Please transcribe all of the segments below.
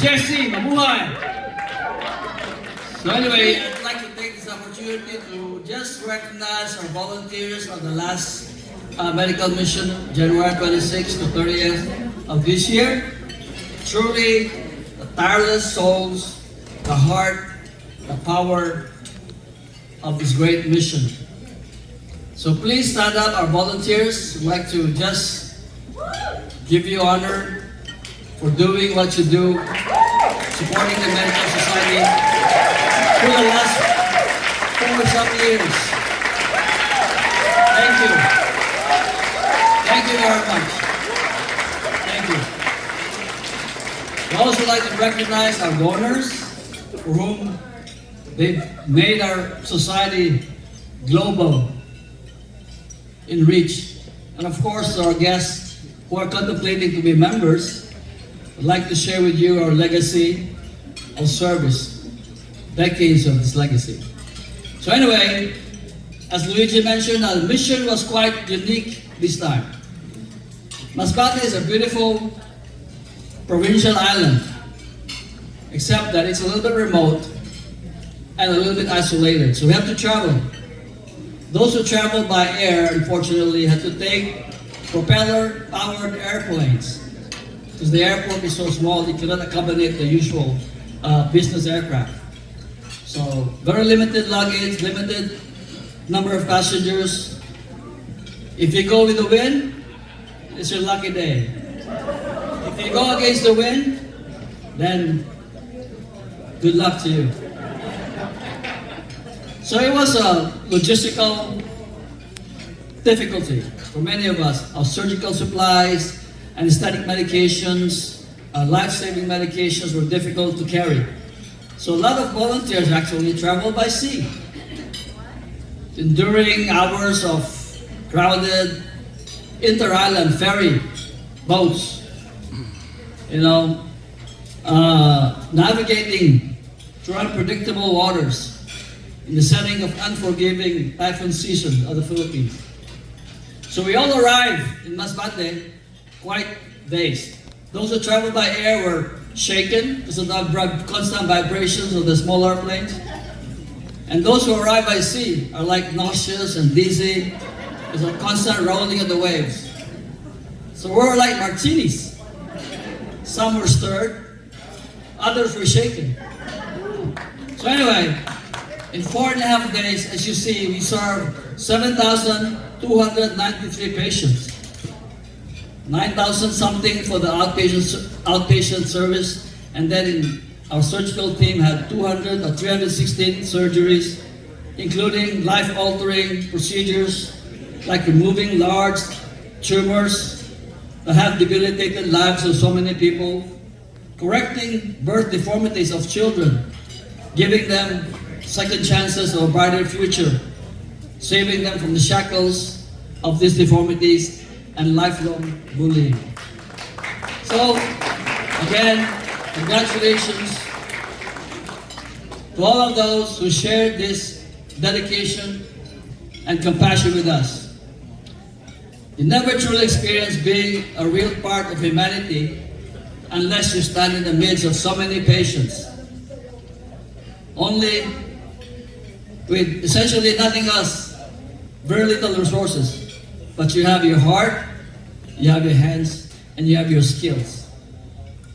Jesse, mabuhay! So anyway, I'd like to take this opportunity to just recognize our volunteers of the last medical mission, January 26th to 30th of this year. Truly, the tireless souls, the heart, the power of this great mission. So please stand up, our volunteers. We'd like to just give you honor for doing what you do, supporting the medical society for the last 4-some years. Thank you. Thank you very much. Thank you. We also like to recognize our donors for whom they've made our society global in reach. And of course, our guests who are contemplating to be members, I'd like to share with you our legacy of service, decades of this legacy. So anyway, as Luigi mentioned, our mission was quite unique this time. Masbate is a beautiful provincial island, except that it's a little bit remote and a little bit isolated. So we have to travel. Those who travel by air, unfortunately, had to take propeller-powered airplanes because the airport is so small, it cannot accommodate the usual business aircraft. So very limited luggage, limited number of passengers. If you go with the wind, it's your lucky day. If you go against the wind, then good luck to you. So it was a logistical difficulty for many of us. Our surgical supplies, anesthetic medications, life-saving medications were difficult to carry. So a lot of volunteers actually traveled by sea, enduring hours of crowded inter-island ferry boats, navigating through unpredictable waters in the setting of unforgiving typhoon season of the Philippines. So we all arrived in Masbate quite dazed. Those who traveled by air were shaken because of the constant vibrations of the small airplanes. And those who arrived by sea are like nauseous and dizzy because of constant rolling of the waves. So we're like martinis. Some were stirred, others were shaken. So anyway, in 4.5 days, as you see, we served 7,293 patients. 9,000 something for the outpatient service, and then in our surgical team had 316 surgeries, including life-altering procedures like removing large tumors that have debilitated lives of so many people, correcting birth deformities of children, giving them second chances of a brighter future, saving them from the shackles of these deformities and lifelong bullying. So, again, congratulations to all of those who shared this dedication and compassion with us. You never truly experience being a real part of humanity unless you stand in the midst of so many patients. Only with essentially nothing else, very little resources. But you have your heart, you have your hands, and you have your skills.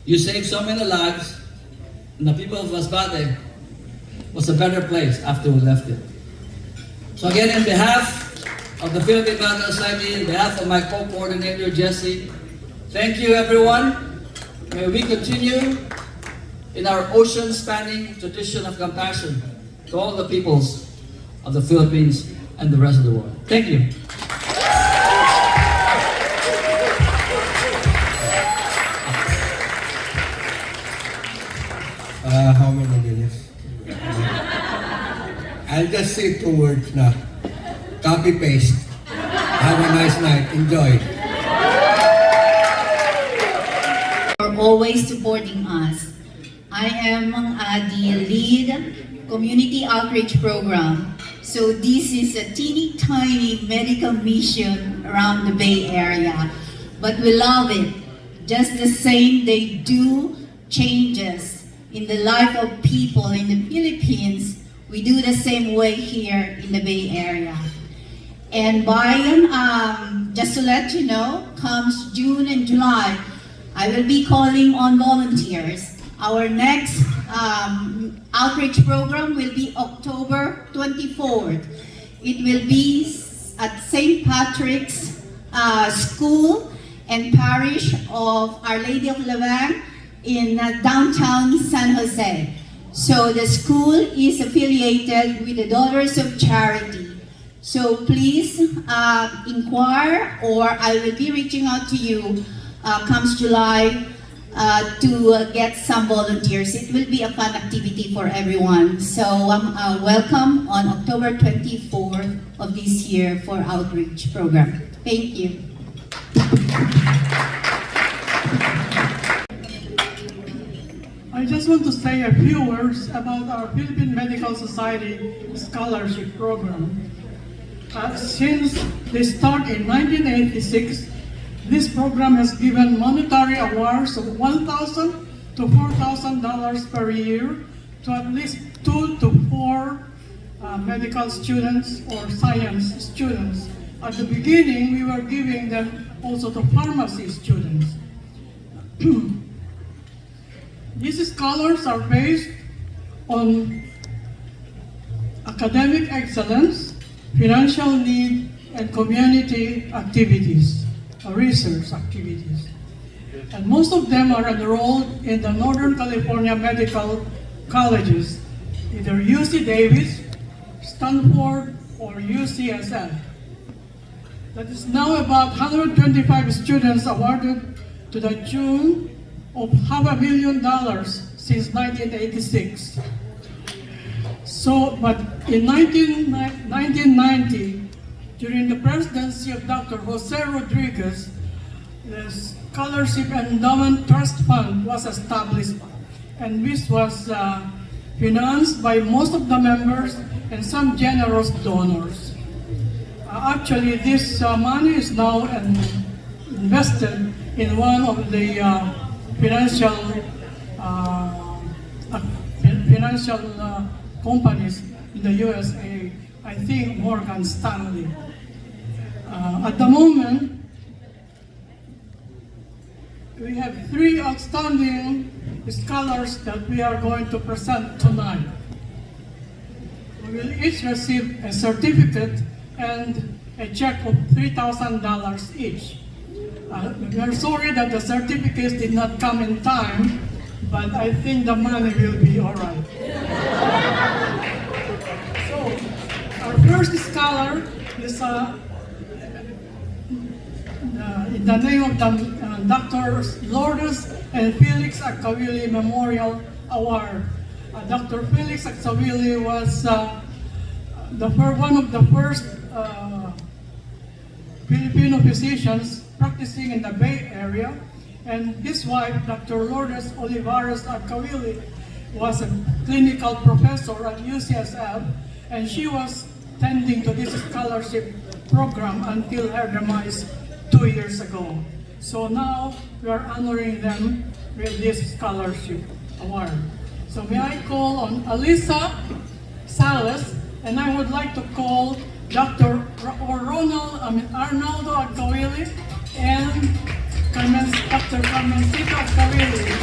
You saved so many lives, and the people of Masbate was a better place after we left it. So again, in behalf of the Philippine Medical Society, in behalf of my co-coordinator, Jesse, thank you everyone. May we continue in our ocean-spanning tradition of compassion to all the peoples of the Philippines and the rest of the world. Thank you. How many minutes? I'll just say 2 words now. Copy paste. Have a nice night. Enjoy. For always supporting us. I am the lead community outreach program. So this is a teeny tiny medical mission around the Bay Area. But we love it. Just the same they do changes in the life of people in the Philippines, we do the same way here in the Bay Area. And just to let you know, comes June and July, I will be calling on volunteers. Our next outreach program will be October 24th. It will be at St. Patrick's School and Parish of Our Lady of Levang in downtown San Jose. So the school is affiliated with the Daughters of Charity. So please inquire, or I will be reaching out to you comes July to get some volunteers. It will be a fun activity for everyone. So welcome on October 24th of this year for outreach program. Thank you. I just want to say a few words about our Philippine Medical Society Scholarship Program. Since they start in 1986, this program has given monetary awards of $1,000 to $4,000 per year to at least 2 to 4 medical students or science students. At the beginning, we were giving them also to pharmacy students. These scholars are based on academic excellence, financial need, and community activities, research activities. And most of them are enrolled in the Northern California medical colleges, either UC Davis, Stanford, or UCSF. That is now about 125 students awarded to the tune of $500,000 since 1986. So, but in 1990, during the presidency of Dr. Jose Rodriguez, the Scholarship Endowment Trust Fund was established, and this was financed by most of the members and some generous donors. Actually, this money is now invested in one of the financial companies in the USA, I think Morgan Stanley. At the moment, we have 3 outstanding scholars that we are going to present tonight. We will each receive a certificate and a check of $3,000 each. We are sorry that the certificates did not come in time, but I think the money will be all right. So, our first scholar is in the name of the Dr. Lourdes and Felix Agcawili Memorial Award. Dr. Felix Agcawili was one of the first Filipino physicians practicing in the Bay Area, and his wife, Dr. Lourdes Olivares Agcawili, was a clinical professor at UCSF, and she was tending to this scholarship program until her demise 2 years ago. So now we are honoring them with this scholarship award. So may I call on Alisa Salas, and I would like to call Dr. Arnaldo Agcawili and Dr. Carmencita Agcawili.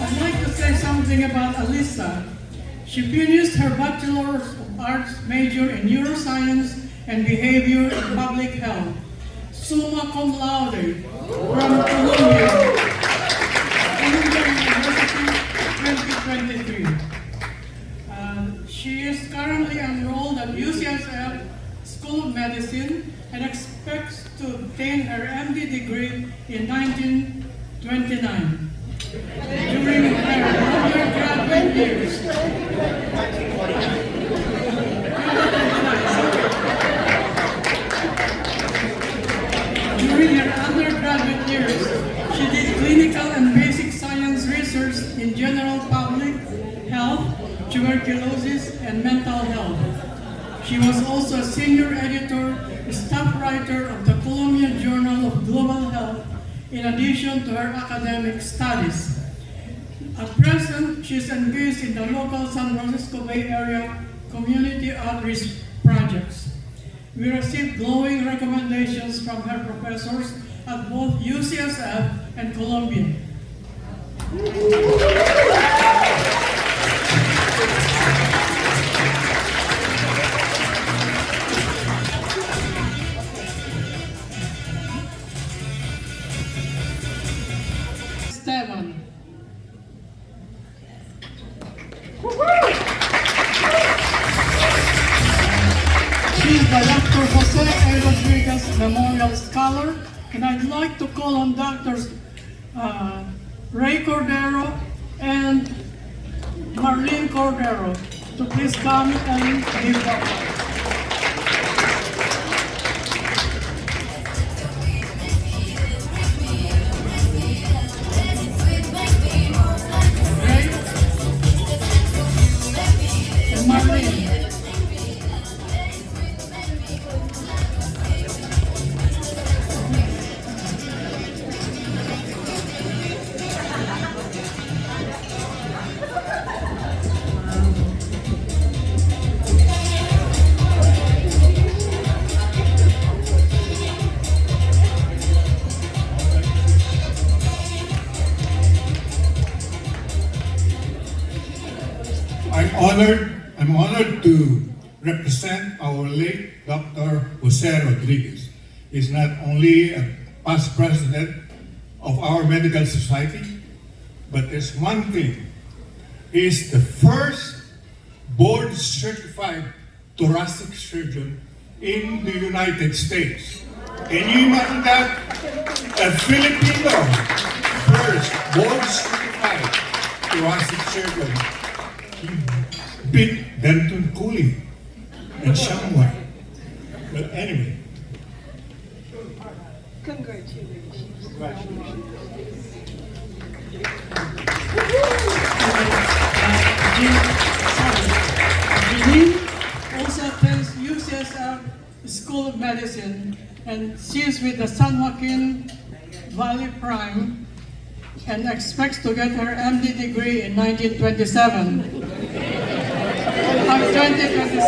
I'd like to say something about Alisa. She finished her Bachelor of Arts major in Neuroscience and Behavior and Public Health, summa cum laude, from Columbia University 2023. She is currently enrolled at UCSF School of Medicine and expects to obtain her MD degree in 1929. During her undergraduate years, tuberculosis, and mental health. She was also a senior editor, staff writer of the Colombian Journal of Global Health, in addition to her academic studies. At present, she is engaged in the local San Francisco Bay Area community outreach projects. We received glowing recommendations from her professors at both UCSF and Columbia. Esteban. She is the Dr. Jose A. Rodriguez Memorial Scholar, and I'd like to call on Drs. Ray Cordero and Marlene Cordero to please come and give the award. Ray and Marlene. I'm honored to represent our late Dr. Jose Rodriguez. He's not only a past president of our medical society, but there's one thing. He is the first board-certified thoracic surgeon in the United States. Can you imagine that? A Filipino first board-certified thoracic surgeon. He beat Denton Cooley and Shanghai. But anyway. Jeanine also attends UCSF School of Medicine, and she is with the San Joaquin Valley Prime and expects to get her MD degree in 1927. 2027.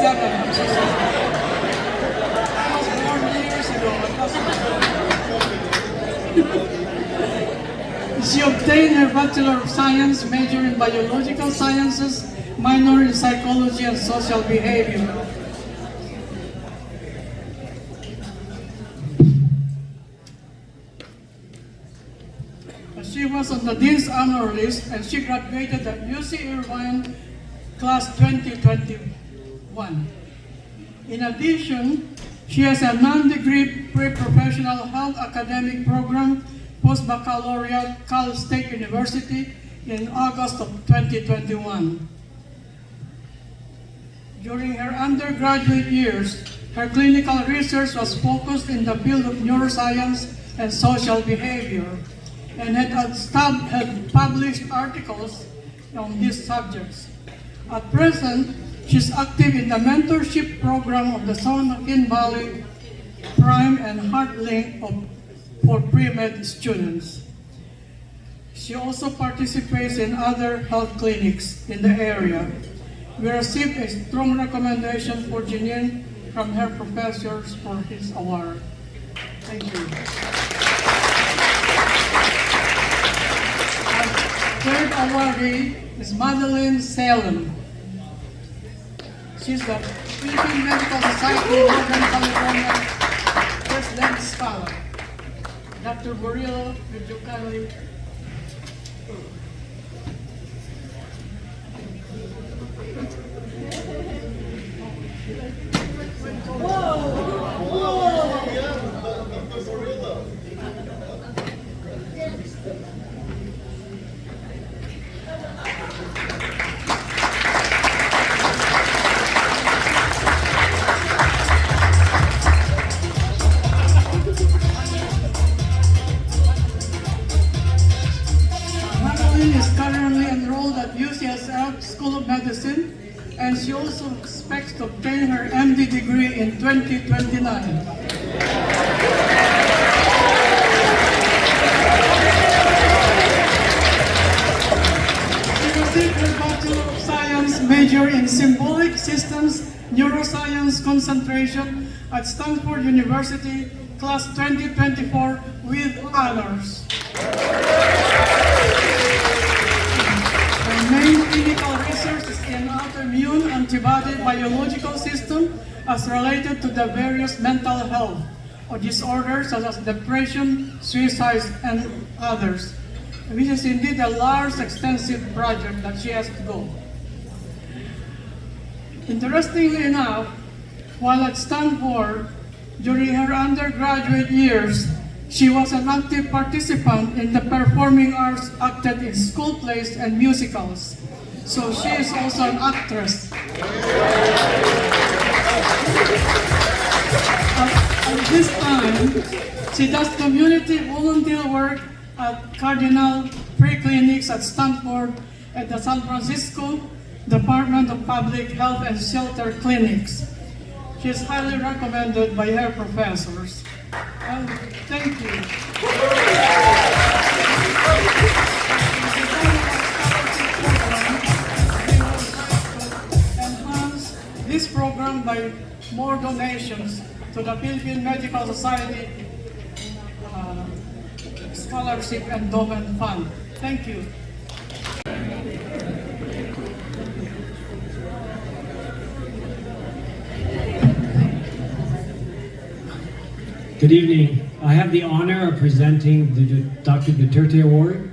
I was born years ago. She obtained her Bachelor of Science, major in Biological Sciences, minor in Psychology and Social Behavior. She was on the Dean's Honor List, and she graduated at UC Irvine Class 2021. In addition, she has a non-degree pre-professional health academic program, post-baccalaureate, Cal State University, in August of 2021. During her undergraduate years, her clinical research was focused in the field of neuroscience and social behavior, and had published articles on these subjects. At present, she's active in the mentorship program of the San Joaquin Valley Prime and HeartLink for pre-med students. She also participates in other health clinics in the area. We received a strong recommendation for Jeanine from her professors for his award. Thank you. Our third awardee is Madeline Salem. She's the Philippine Medical Society of Northern California President Scholar. Dr. Murillo, would you kindly? Madeline is currently enrolled at UCSF School of Medicine expects to obtain her MD degree in 2029. She received her Bachelor of Science major in Symbolic Systems Neuroscience concentration at Stanford University, class 2024 with honors. Her main clinical research is in autoimmune antibody biological system as related to the various mental health or disorders such as depression, suicide, and others. Which is indeed a large, extensive project that she has to go. Interestingly enough, while at Stanford, during her undergraduate years, she was an active participant in the performing arts acted in school plays and musicals. So she is also an actress. At this time, she does community volunteer work at Cardinal Free Clinics at Stanford and the San Francisco Department of Public Health and Shelter Clinics. She is highly recommended by her professors. And thank you. Enhance this program by more donations to the Philippine Medical Society Scholarship Endowment Fund. Thank you. Good evening. I have the honor of presenting the Dr. Duterte Award,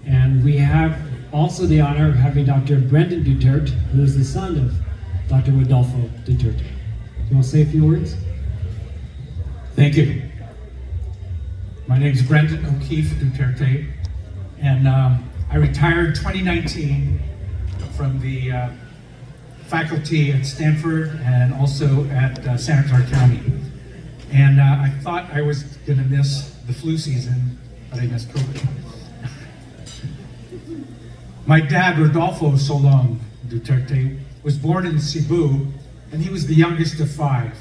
and we have also the honor of having Dr. Brendan Duterte, who is the son of Dr. Rodolfo Duterte. You want to say a few words? Thank you. My name is Brendan O'Keefe Duterte, and I retired 2019 from the faculty at Stanford and also at Santa Clara County. And I thought I was going to miss the flu season, but I missed COVID. My dad, Rodolfo Solong Duterte, was born in Cebu, and he was the youngest of 5.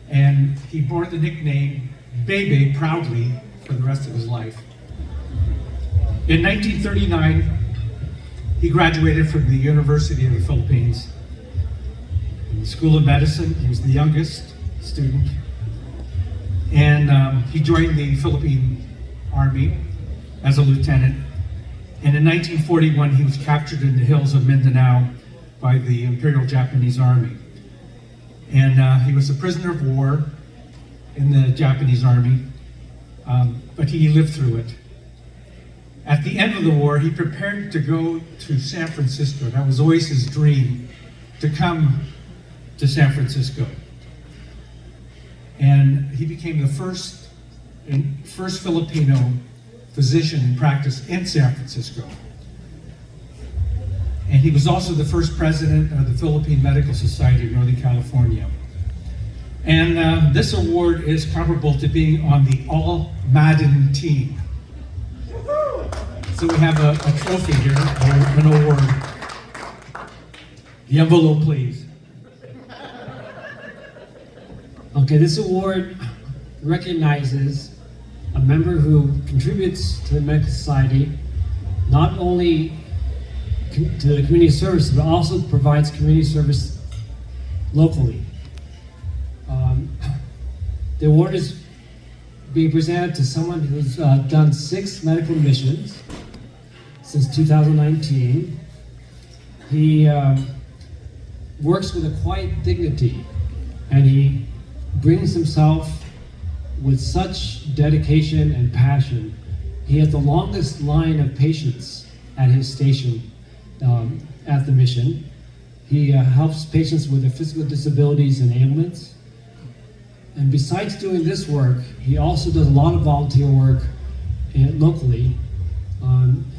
And he bore the nickname Bebe proudly for the rest of his life. In 1939, he graduated from the University of the Philippines. In the School of Medicine, he was the youngest student. And he joined the Philippine Army as a lieutenant. And in 1941, he was captured in the hills of Mindanao by the Imperial Japanese Army. And he was a prisoner of war in the Japanese Army, but he lived through it. At the end of the war, he prepared to go to San Francisco. That was always his dream, to come to San Francisco. And he became the first Filipino physician in practice in San Francisco. And he was also the first president of the Philippine Medical Society of Northern California. And this award is comparable to being on the All-Madden team. So we have a trophy here, or an award. The envelope, please. Okay, this award recognizes a member who contributes to the medical society, not only to the community service, but also provides community service locally. The award is being presented to someone who's done 6 medical missions since 2019. He works with a quiet dignity, and he brings himself with such dedication and passion. He has the longest line of patients at his station at the mission. He helps patients with their physical disabilities and ailments. And besides doing this work, he also does a lot of volunteer work locally.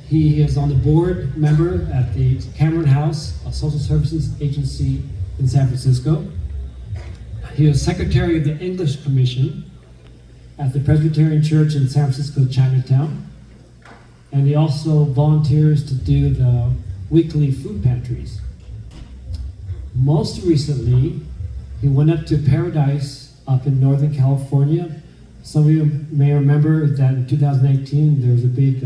He is on the board member at the Cameron House, a social services agency in San Francisco. He is secretary of the English Commission at the Presbyterian Church in San Francisco, Chinatown. And he also volunteers to do the weekly food pantries. Most recently, he went up to Paradise up in Northern California. Some of you may remember that in 2018 there was a big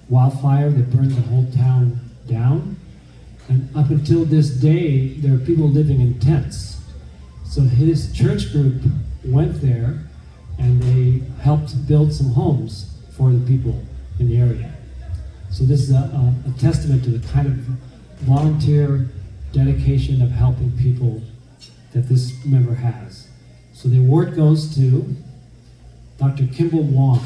wildfire that burned the whole town down. And up until this day, there are people living in tents. So his church group went there and they helped build some homes for the people in the area. So this is a testament to the kind of volunteer dedication of helping people that this member has. So the award goes to Dr. Kimball Wong.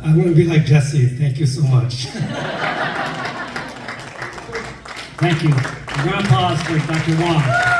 I want to be like Jesse. Thank you so much. Thank you. A round of applause for Dr. Wong.